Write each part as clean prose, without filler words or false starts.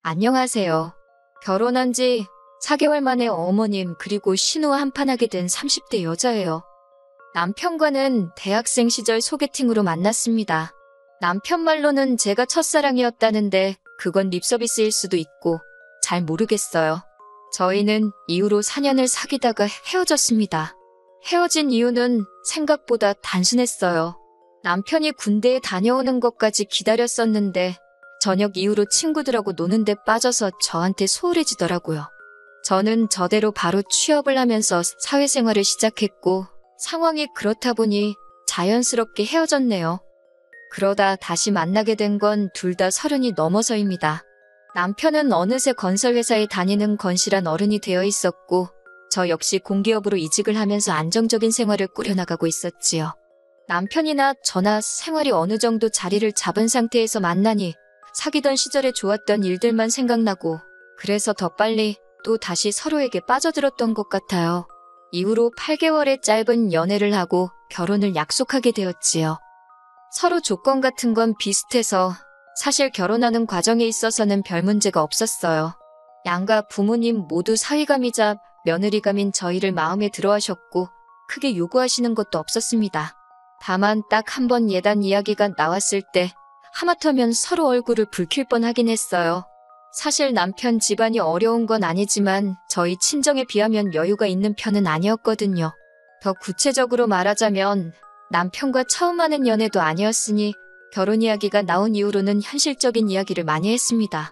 안녕하세요. 결혼한 지 4개월 만에 어머님 그리고 신우와 한판하게 된 30대 여자예요. 남편과는 대학생 시절 소개팅으로 만났습니다. 남편 말로는 제가 첫사랑이었다는데 그건 립서비스일 수도 있고 잘 모르겠어요. 저희는 이후로 4년을 사귀다가 헤어졌습니다. 헤어진 이유는 생각보다 단순했어요. 남편이 군대에 다녀오는 것까지 기다렸었는데 저녁 이후로 친구들하고 노는 데 빠져서 저한테 소홀해지더라고요. 저는 저대로 바로 취업을 하면서 사회생활을 시작했고 상황이 그렇다 보니 자연스럽게 헤어졌네요. 그러다 다시 만나게 된 건 둘 다 30이 넘어서입니다. 남편은 어느새 건설회사에 다니는 건실한 어른이 되어 있었고 저 역시 공기업으로 이직을 하면서 안정적인 생활을 꾸려나가고 있었지요. 남편이나 저나 생활이 어느 정도 자리를 잡은 상태에서 만나니 사귀던 시절에 좋았던 일들만 생각나고 그래서 더 빨리 또 다시 서로에게 빠져들었던 것 같아요. 이후로 8개월의 짧은 연애를 하고 결혼을 약속하게 되었지요. 서로 조건 같은 건 비슷해서 사실 결혼하는 과정에 있어서는 별 문제가 없었어요. 양가 부모님 모두 사위감이자 며느리감인 저희를 마음에 들어하셨고 크게 요구하시는 것도 없었습니다. 다만 딱 한 번 예단 이야기가 나왔을 때 하마터면 서로 얼굴을 붉힐 뻔하긴 했어요. 사실 남편 집안이 어려운 건 아니지만 저희 친정에 비하면 여유가 있는 편은 아니었거든요. 더 구체적으로 말하자면 남편과 처음 하는 연애도 아니었으니 결혼 이야기가 나온 이후로는 현실적인 이야기를 많이 했습니다.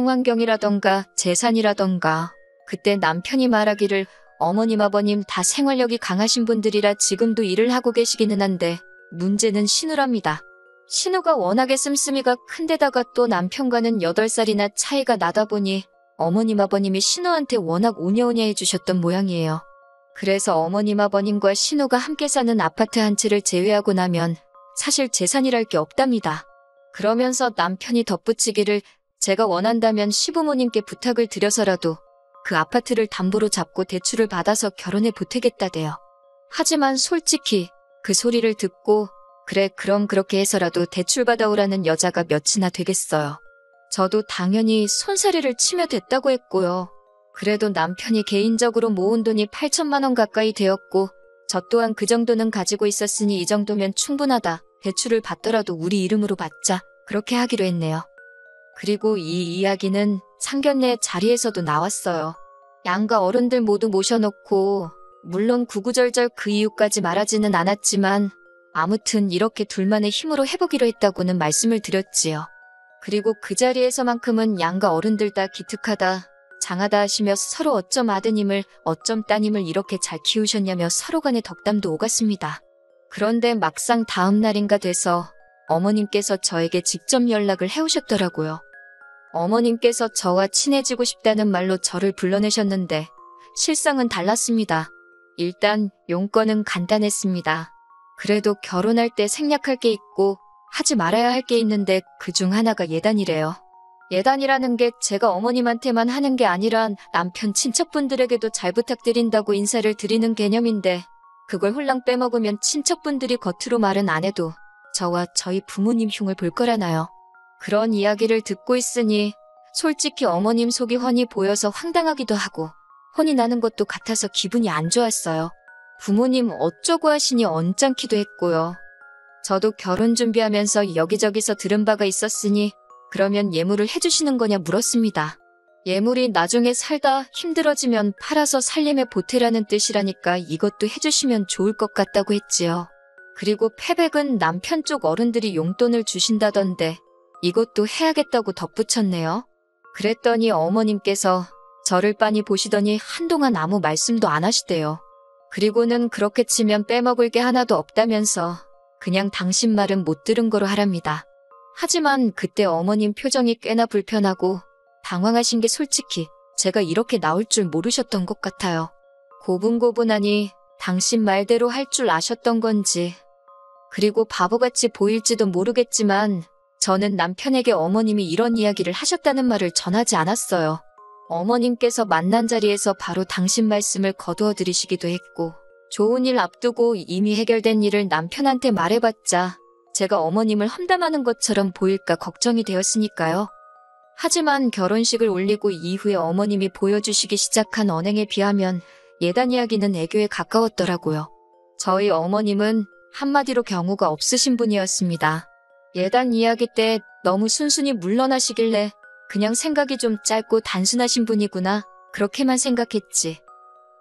가정환경이라던가 재산이라던가 그때 남편이 말하기를 어머님 아버님 다 생활력이 강하신 분들이라 지금도 일을 하고 계시기는 한데 문제는 신우랍니다. 신우가 워낙에 씀씀이가 큰데다가 또 남편과는 8살이나 차이가 나다 보니 어머님 아버님이 신우한테 워낙 오냐오냐 해주셨던 모양이에요. 그래서 어머님 아버님과 신우가 함께 사는 아파트 한 채를 제외하고 나면 사실 재산이랄 게 없답니다. 그러면서 남편이 덧붙이기를 제가 원한다면 시부모님께 부탁을 드려서라도 그 아파트를 담보로 잡고 대출을 받아서 결혼에 보태겠다대요. 하지만 솔직히 그 소리를 듣고 그래 그럼 그렇게 해서라도 대출 받아오라는 여자가 몇이나 되겠어요. 저도 당연히 손사래를 치며 됐다고 했고요. 그래도 남편이 개인적으로 모은 돈이 8천만 원 가까이 되었고 저 또한 그 정도는 가지고 있었으니 이 정도면 충분하다. 대출을 받더라도 우리 이름으로 받자. 그렇게 하기로 했네요. 그리고 이 이야기는 상견례 자리에서도 나왔어요. 양가 어른들 모두 모셔놓고 물론 구구절절 그 이유까지 말하지는 않았지만 아무튼 이렇게 둘만의 힘으로 해보기로 했다고는 말씀을 드렸지요. 그리고 그 자리에서만큼은 양가 어른들 다 기특하다, 장하다 하시며 서로 어쩜 아드님을 어쩜 따님을 이렇게 잘 키우셨냐며 서로 간의 덕담도 오갔습니다. 그런데 막상 다음 날인가 돼서 어머님께서 저에게 직접 연락을 해오셨더라고요. 어머님께서 저와 친해지고 싶다는 말로 저를 불러내셨는데 실상은 달랐습니다. 일단 용건은 간단했습니다. 그래도 결혼할 때 생략할 게 있고 하지 말아야 할 게 있는데 그중 하나가 예단이래요. 예단이라는 게 제가 어머님한테만 하는 게 아니라 남편 친척분들에게도 잘 부탁드린다고 인사를 드리는 개념인데 그걸 홀랑 빼먹으면 친척분들이 겉으로 말은 안 해도 저와 저희 부모님 흉을 볼 거라나요. 그런 이야기를 듣고 있으니 솔직히 어머님 속이 훤히 보여서 황당하기도 하고 혼이 나는 것도 같아서 기분이 안 좋았어요. 부모님 어쩌고 하시니 언짢기도 했고요. 저도 결혼 준비하면서 여기저기서 들은 바가 있었으니 그러면 예물을 해주시는 거냐 물었습니다. 예물이 나중에 살다 힘들어지면 팔아서 살림에 보태라는 뜻이라니까 이것도 해주시면 좋을 것 같다고 했지요. 그리고 패백은 남편 쪽 어른들이 용돈을 주신다던데 이것도 해야겠다고 덧붙였네요. 그랬더니 어머님께서 저를 빤히 보시더니 한동안 아무 말씀도 안 하시대요. 그리고는 그렇게 치면 빼먹을 게 하나도 없다면서 그냥 당신 말은 못 들은 거로 하랍니다. 하지만 그때 어머님 표정이 꽤나 불편하고 당황하신 게 솔직히 제가 이렇게 나올 줄 모르셨던 것 같아요. 고분고분하니 당신 말대로 할 줄 아셨던 건지 그리고 바보같이 보일지도 모르겠지만 저는 남편에게 어머님이 이런 이야기를 하셨다는 말을 전하지 않았어요. 어머님께서 만난 자리에서 바로 당신 말씀을 거두어 들이시기도 했고 좋은 일 앞두고 이미 해결된 일을 남편한테 말해봤자 제가 어머님을 험담하는 것처럼 보일까 걱정이 되었으니까요. 하지만 결혼식을 올리고 이후에 어머님이 보여주시기 시작한 언행에 비하면 예단 이야기는 애교에 가까웠더라고요. 저희 어머님은 한마디로 경우가 없으신 분이었습니다. 예단 이야기 때 너무 순순히 물러나시길래 그냥 생각이 좀 짧고 단순하신 분이구나 그렇게만 생각했지.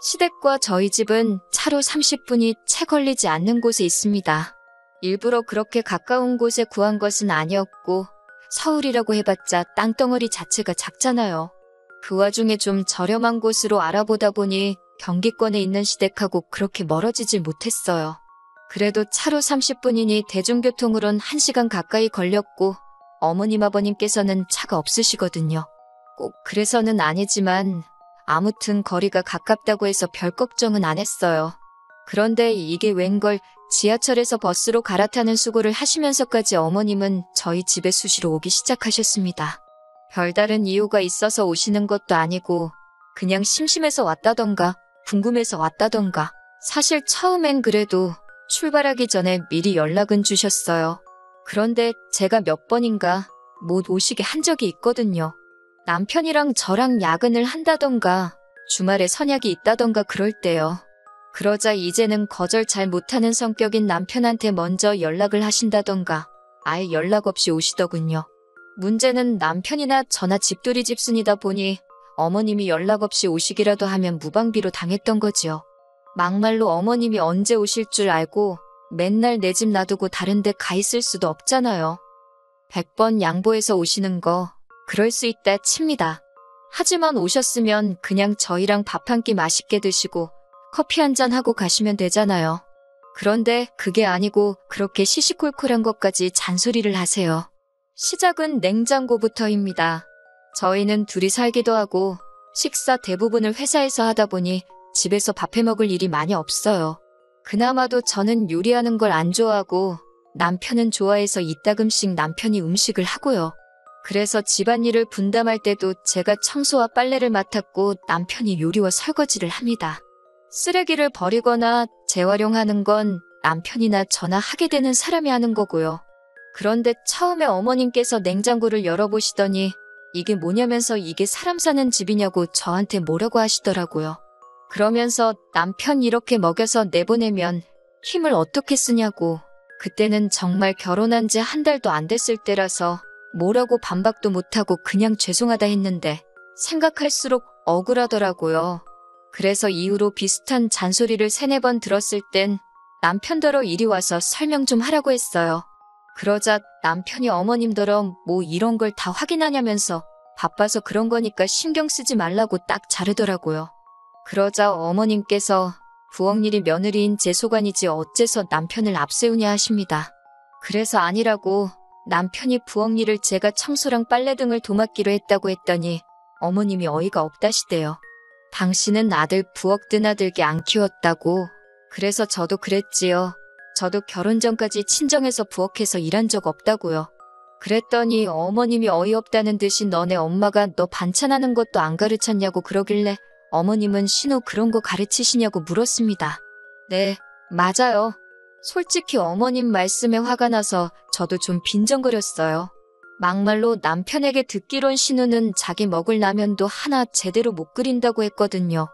시댁과 저희 집은 차로 30분이 채 걸리지 않는 곳에 있습니다. 일부러 그렇게 가까운 곳에 구한 것은 아니었고 서울이라고 해봤자 땅덩어리 자체가 작잖아요. 그 와중에 좀 저렴한 곳으로 알아보다 보니 경기권에 있는 시댁하고 그렇게 멀어지질 못했어요. 그래도 차로 30분이니 대중교통으론 1시간 가까이 걸렸고 어머님 아버님께서는 차가 없으시거든요. 꼭 그래서는 아니지만 아무튼 거리가 가깝다고 해서 별 걱정은 안 했어요. 그런데 이게 웬걸 지하철에서 버스로 갈아타는 수고를 하시면서까지 어머님은 저희 집에 수시로 오기 시작하셨습니다. 별다른 이유가 있어서 오시는 것도 아니고 그냥 심심해서 왔다던가 궁금해서 왔다던가 사실 처음엔 그래도 출발하기 전에 미리 연락은 주셨어요. 그런데 제가 몇 번인가 못 오시게 한 적이 있거든요. 남편이랑 저랑 야근을 한다던가 주말에 선약이 있다던가 그럴 때요. 그러자 이제는 거절 잘 못하는 성격인 남편한테 먼저 연락을 하신다던가 아예 연락 없이 오시더군요. 문제는 남편이나 저나 집돌이 집순이다 보니 어머님이 연락 없이 오시기라도 하면 무방비로 당했던 거지요. 막말로 어머님이 언제 오실 줄 알고 맨날 내 집 놔두고 다른 데 가 있을 수도 없잖아요. 100번 양보해서 오시는 거 그럴 수 있다 칩니다. 하지만 오셨으면 그냥 저희랑 밥 한 끼 맛있게 드시고 커피 한 잔 하고 가시면 되잖아요. 그런데 그게 아니고 그렇게 시시콜콜한 것까지 잔소리를 하세요. 시작은 냉장고부터입니다. 저희는 둘이 살기도 하고 식사 대부분을 회사에서 하다 보니 집에서 밥 해먹을 일이 많이 없어요. 그나마도 저는 요리하는 걸 안 좋아하고 남편은 좋아해서 이따금씩 남편이 음식을 하고요. 그래서 집안일을 분담할 때도 제가 청소와 빨래를 맡았고 남편이 요리와 설거지를 합니다. 쓰레기를 버리거나 재활용하는 건 남편이나 저나 하게 되는 사람이 하는 거고요. 그런데 처음에 어머님께서 냉장고를 열어보시더니 이게 뭐냐면서 이게 사람 사는 집이냐고 저한테 뭐라고 하시더라고요. 그러면서 남편 이렇게 먹여서 내보내면 힘을 어떻게 쓰냐고. 그때는 정말 결혼한 지 한 달도 안 됐을 때라서 뭐라고 반박도 못하고 그냥 죄송하다 했는데 생각할수록 억울하더라고요. 그래서 이후로 비슷한 잔소리를 3-4번 들었을 땐 남편더러 이리 와서 설명 좀 하라고 했어요. 그러자 남편이 어머님더러 뭐 이런 걸 다 확인하냐면서 바빠서 그런 거니까 신경 쓰지 말라고 딱 자르더라고요. 그러자 어머님께서 부엌일이 며느리인 제 소관이지 어째서 남편을 앞세우냐 하십니다. 그래서 아니라고 남편이 부엌일을 제가 청소랑 빨래 등을 도맡기로 했다고 했더니 어머님이 어이가 없다시대요. 당신은 아들 부엌 드나들게 안 키웠다고. 그래서 저도 그랬지요. 저도 결혼 전까지 친정에서 부엌에서 일한 적 없다고요. 그랬더니 어머님이 어이없다는 듯이 너네 엄마가 너 반찬하는 것도 안 가르쳤냐고 그러길래 어머님은 신우 그런 거 가르치시냐고 물었습니다. 네, 맞아요. 솔직히 어머님 말씀에 화가 나서 저도 좀 빈정거렸어요. 막말로 남편에게 듣기론 신우는 자기 먹을 라면도 하나 제대로 못 끓인다고 했거든요.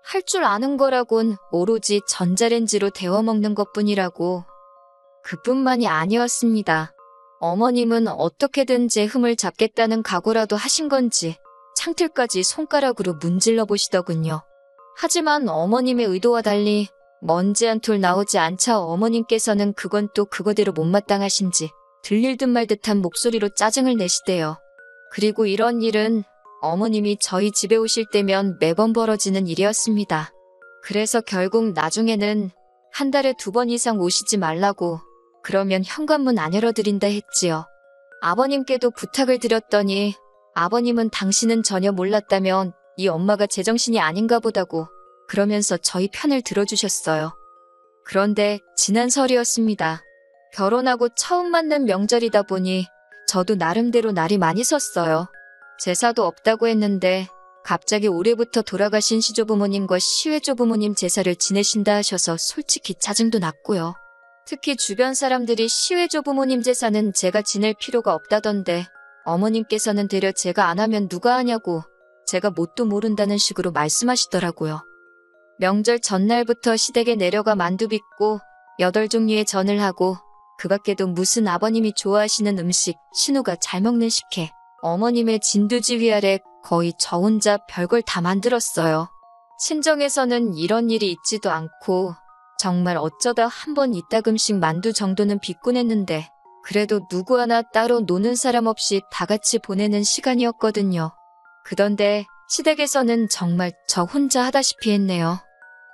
할 줄 아는 거라곤 오로지 전자레인지로 데워 먹는 것뿐이라고. 그뿐만이 아니었습니다. 어머님은 어떻게든 제 흠을 잡겠다는 각오라도 하신 건지 창틀까지 손가락으로 문질러 보시더군요. 하지만 어머님의 의도와 달리 먼지 한 톨 나오지 않자 어머님께서는 그건 또 그거대로 못마땅하신지 들릴 듯 말 듯한 목소리로 짜증을 내시대요. 그리고 이런 일은 어머님이 저희 집에 오실 때면 매번 벌어지는 일이었습니다. 그래서 결국 나중에는 한 달에 2번 이상 오시지 말라고, 그러면 현관문 안 열어드린다 했지요. 아버님께도 부탁을 드렸더니 아버님은 당신은 전혀 몰랐다면 이 엄마가 제정신이 아닌가 보다고 그러면서 저희 편을 들어주셨어요. 그런데 지난 설이었습니다. 결혼하고 처음 맞는 명절이다 보니 저도 나름대로 날이 많이 섰어요. 제사도 없다고 했는데 갑자기 올해부터 돌아가신 시조부모님과 시외조부모님 제사를 지내신다 하셔서 솔직히 짜증도 났고요. 특히 주변 사람들이 시외조부모님 제사는 제가 지낼 필요가 없다던데 어머님께서는 되려 제가 안 하면 누가 하냐고 제가 뭣도 모른다는 식으로 말씀하시더라고요. 명절 전날부터 시댁에 내려가 만두 빚고 8종류의 전을 하고 그 밖에도 무슨 아버님이 좋아하시는 음식, 신우가 잘 먹는 식혜, 어머님의 진두지휘 아래 거의 저 혼자 별걸 다 만들었어요. 친정에서는 이런 일이 있지도 않고 정말 어쩌다 한 번 이따금씩 만두 정도는 빚곤 했는데 그래도 누구 하나 따로 노는 사람 없이 다 같이 보내는 시간이었거든요. 그런데 시댁에서는 정말 저 혼자 하다시피 했네요.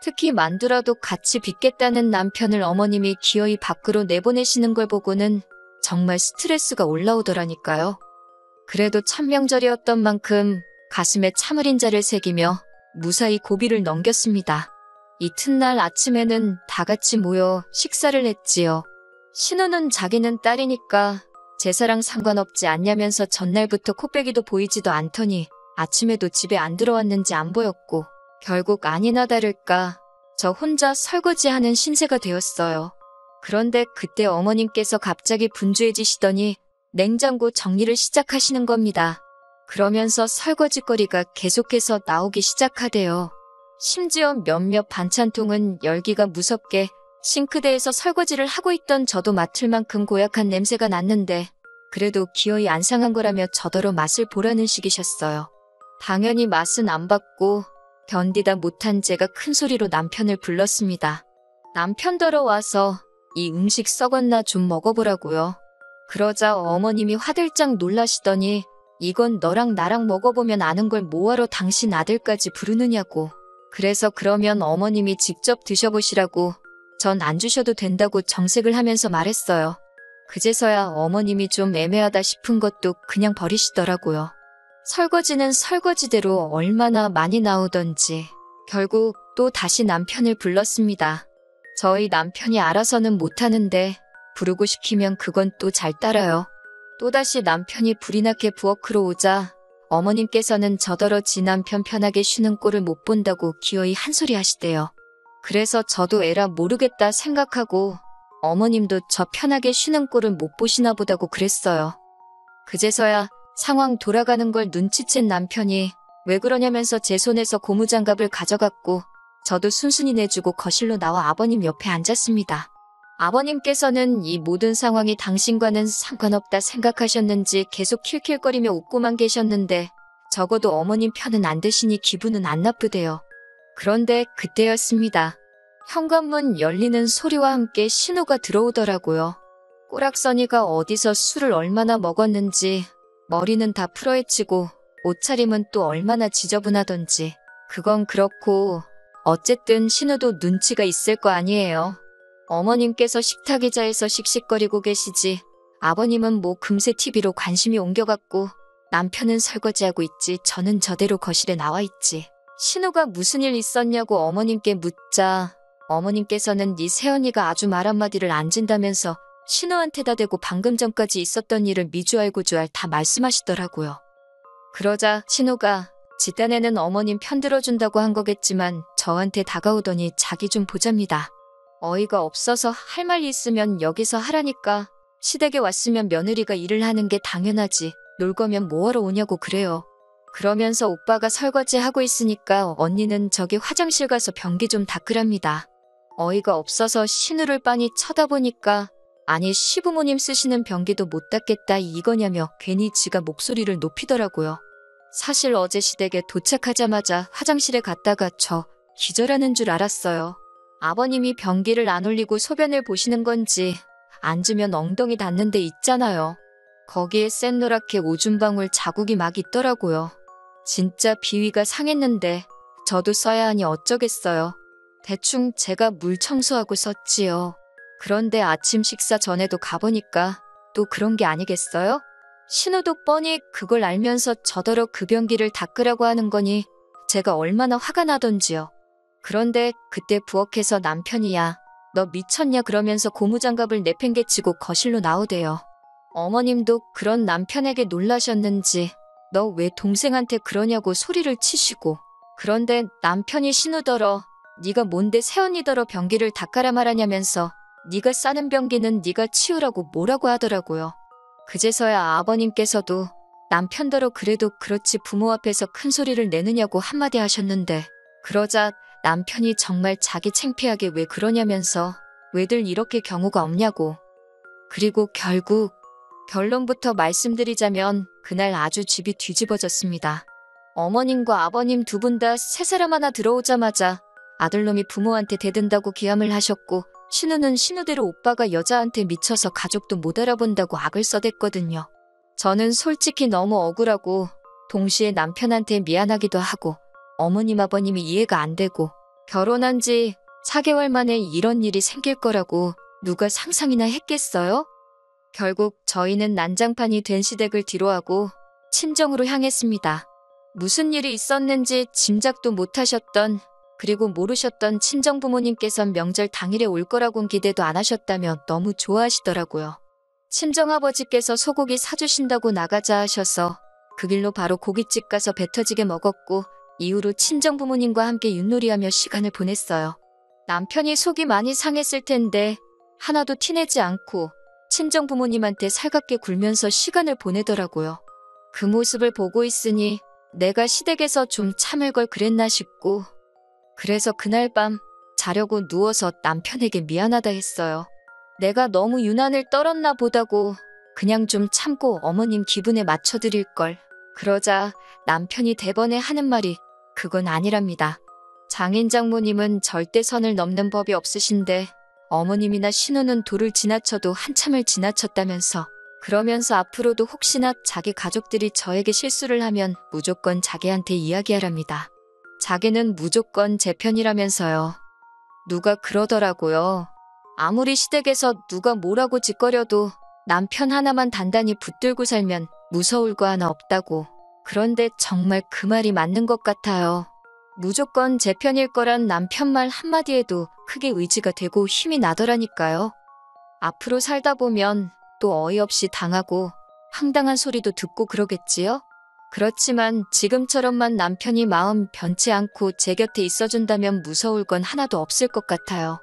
특히 만두라도 같이 빚겠다는 남편을 어머님이 기어이 밖으로 내보내시는 걸 보고는 정말 스트레스가 올라오더라니까요. 그래도 첫 명절이었던 만큼 가슴에 참을 인자를 새기며 무사히 고비를 넘겼습니다. 이튿날 아침에는 다 같이 모여 식사를 했지요. 신우는 자기는 딸이니까 제사랑 상관없지 않냐면서 전날부터 코빼기도 보이지도 않더니 아침에도 집에 안 들어왔는지 안 보였고 결국 아니나 다를까 저 혼자 설거지하는 신세가 되었어요. 그런데 그때 어머님께서 갑자기 분주해지시더니 냉장고 정리를 시작하시는 겁니다. 그러면서 설거지거리가 계속해서 나오기 시작하대요. 심지어 몇몇 반찬통은 열기가 무섭게 싱크대에서 설거지를 하고 있던 저도 맡을 만큼 고약한 냄새가 났는데 그래도 기어이 안 상한 거라며 저더러 맛을 보라는 식이셨어요. 당연히 맛은 안 봤고 견디다 못한 제가 큰 소리로 남편을 불렀습니다. 남편더러 와서 이 음식 썩었나 좀 먹어보라고요. 그러자 어머님이 화들짝 놀라시더니 이건 너랑 나랑 먹어보면 아는 걸 뭐하러 당신 아들까지 부르느냐고. 그래서 그러면 어머님이 직접 드셔보시라고 전 안 주셔도 된다고 정색을 하면서 말했어요. 그제서야 어머님이 좀 애매하다 싶은 것도 그냥 버리시더라고요. 설거지는 설거지대로 얼마나 많이 나오던지 결국 또 다시 남편을 불렀습니다. 저희 남편이 알아서는 못하는데 부르고 시키면 그건 또 잘 따라요. 또다시 남편이 불이 나게 부엌으로 오자 어머님께서는 저더러 지 남편 편하게 쉬는 꼴을 못 본다고 기어이 한 소리 하시대요. 그래서 저도 에라 모르겠다 생각하고 어머님도 저 편하게 쉬는 꼴을 못 보시나 보다고 그랬어요. 그제서야 상황 돌아가는 걸 눈치챈 남편이 왜 그러냐면서 제 손에서 고무장갑을 가져갔고 저도 순순히 내주고 거실로 나와 아버님 옆에 앉았습니다. 아버님께서는 이 모든 상황이 당신과는 상관없다 생각하셨는지 계속 킬킬거리며 웃고만 계셨는데 적어도 어머님 편은 안 드시니 기분은 안 나쁘대요. 그런데 그때였습니다. 현관문 열리는 소리와 함께 신호가 들어오더라고요. 꼬락서니가 어디서 술을 얼마나 먹었는지 머리는 다 풀어헤치고 옷차림은 또 얼마나 지저분하던지 그건 그렇고 어쨌든 신우도 눈치가 있을 거 아니에요. 어머님께서 식탁 의자에서 씩씩거리고 계시지 아버님은 뭐 금세 TV로 관심이 옮겨갔고 남편은 설거지하고 있지 저는 저대로 거실에 나와 있지. 신우가 무슨 일 있었냐고 어머님께 묻자 어머님께서는 네 새언니가 아주 말 한마디를 안 진다면서 신우한테다 대고 방금 전까지 있었던 일을 미주알고주알 다 말씀하시더라고요. 그러자 신우가 지 딴에는 어머님 편 들어준다고 한 거겠지만 저한테 다가오더니 자기 좀 보잡니다. 어이가 없어서 할 말 있으면 여기서 하라니까 시댁에 왔으면 며느리가 일을 하는 게 당연하지 놀 거면 뭐하러 오냐고 그래요. 그러면서 오빠가 설거지하고 있으니까 언니는 저기 화장실 가서 변기 좀 닦으랍니다. 어이가 없어서 신우를 빤히 쳐다보니까 아니 시부모님 쓰시는 변기도 못 닦겠다 이거냐며 괜히 지가 목소리를 높이더라고요. 사실 어제 시댁에 도착하자마자 화장실에 갔다가 저 기절하는 줄 알았어요. 아버님이 변기를 안 올리고 소변을 보시는 건지 앉으면 엉덩이 닿는 데 있잖아요. 거기에 샛노랗게 오줌방울 자국이 막 있더라고요. 진짜 비위가 상했는데 저도 써야 하니 어쩌겠어요. 대충 제가 물 청소하고 썼지요. 그런데 아침 식사 전에도 가보니까 또 그런 게 아니겠어요? 신우도 뻔히 그걸 알면서 저더러 그 변기를 닦으라고 하는 거니 제가 얼마나 화가 나던지요. 그런데 그때 부엌에서 남편이 야, 너 미쳤냐 그러면서 고무장갑을 내팽개치고 거실로 나오대요. 어머님도 그런 남편에게 놀라셨는지 너 왜 동생한테 그러냐고 소리를 치시고 그런데 남편이 신우더러 네가 뭔데 새언니더러 변기를 닦아라 말하냐면서 네가 싸는 변기는 네가 치우라고 뭐라고 하더라고요. 그제서야 아버님께서도 남편더러 그래도 그렇지 부모 앞에서 큰 소리를 내느냐고 한마디 하셨는데 그러자 남편이 정말 자기 창피하게 왜 그러냐면서 왜들 이렇게 경우가 없냐고. 그리고 결국 결론부터 말씀드리자면 그날 아주 집이 뒤집어졌습니다. 어머님과 아버님 두 분 다 세 사람 하나 들어오자마자 아들놈이 부모한테 대든다고 기함을 하셨고 신우는 신우대로 오빠가 여자한테 미쳐서 가족도 못 알아본다고 악을 써댔거든요. 저는 솔직히 너무 억울하고 동시에 남편한테 미안하기도 하고 어머님 아버님이 이해가 안 되고 결혼한 지 4개월 만에 이런 일이 생길 거라고 누가 상상이나 했겠어요? 결국 저희는 난장판이 된 시댁을 뒤로하고 친정으로 향했습니다. 무슨 일이 있었는지 짐작도 못하셨던 그리고 모르셨던 친정 부모님께선 명절 당일에 올 거라고는 기대도 안 하셨다며 너무 좋아하시더라고요. 친정아버지께서 소고기 사주신다고 나가자 하셔서 그 길로 바로 고깃집 가서 배 터지게 먹었고 이후로 친정 부모님과 함께 윷놀이하며 시간을 보냈어요. 남편이 속이 많이 상했을 텐데 하나도 티내지 않고 친정 부모님한테 살갑게 굴면서 시간을 보내더라고요. 그 모습을 보고 있으니 내가 시댁에서 좀 참을 걸 그랬나 싶고 그래서 그날 밤 자려고 누워서 남편에게 미안하다 했어요. 내가 너무 유난을 떨었나 보다고 그냥 좀 참고 어머님 기분에 맞춰드릴 걸. 그러자 남편이 대번에 하는 말이 그건 아니랍니다. 장인 장모님은 절대 선을 넘는 법이 없으신데 어머님이나 신우는 도를 지나쳐도 한참을 지나쳤다면서 그러면서 앞으로도 혹시나 자기 가족들이 저에게 실수를 하면 무조건 자기한테 이야기하랍니다. 자기는 무조건 제 편이라면서요. 누가 그러더라고요. 아무리 시댁에서 누가 뭐라고 짓거려도 남편 하나만 단단히 붙들고 살면 무서울 거 하나 없다고. 그런데 정말 그 말이 맞는 것 같아요. 무조건 제 편일 거란 남편 말 한마디에도 크게 의지가 되고 힘이 나더라니까요. 앞으로 살다 보면 또 어이없이 당하고 황당한 소리도 듣고 그러겠지요? 그렇지만 지금처럼만 남편이 마음 변치 않고 제 곁에 있어준다면 무서울 건 하나도 없을 것 같아요.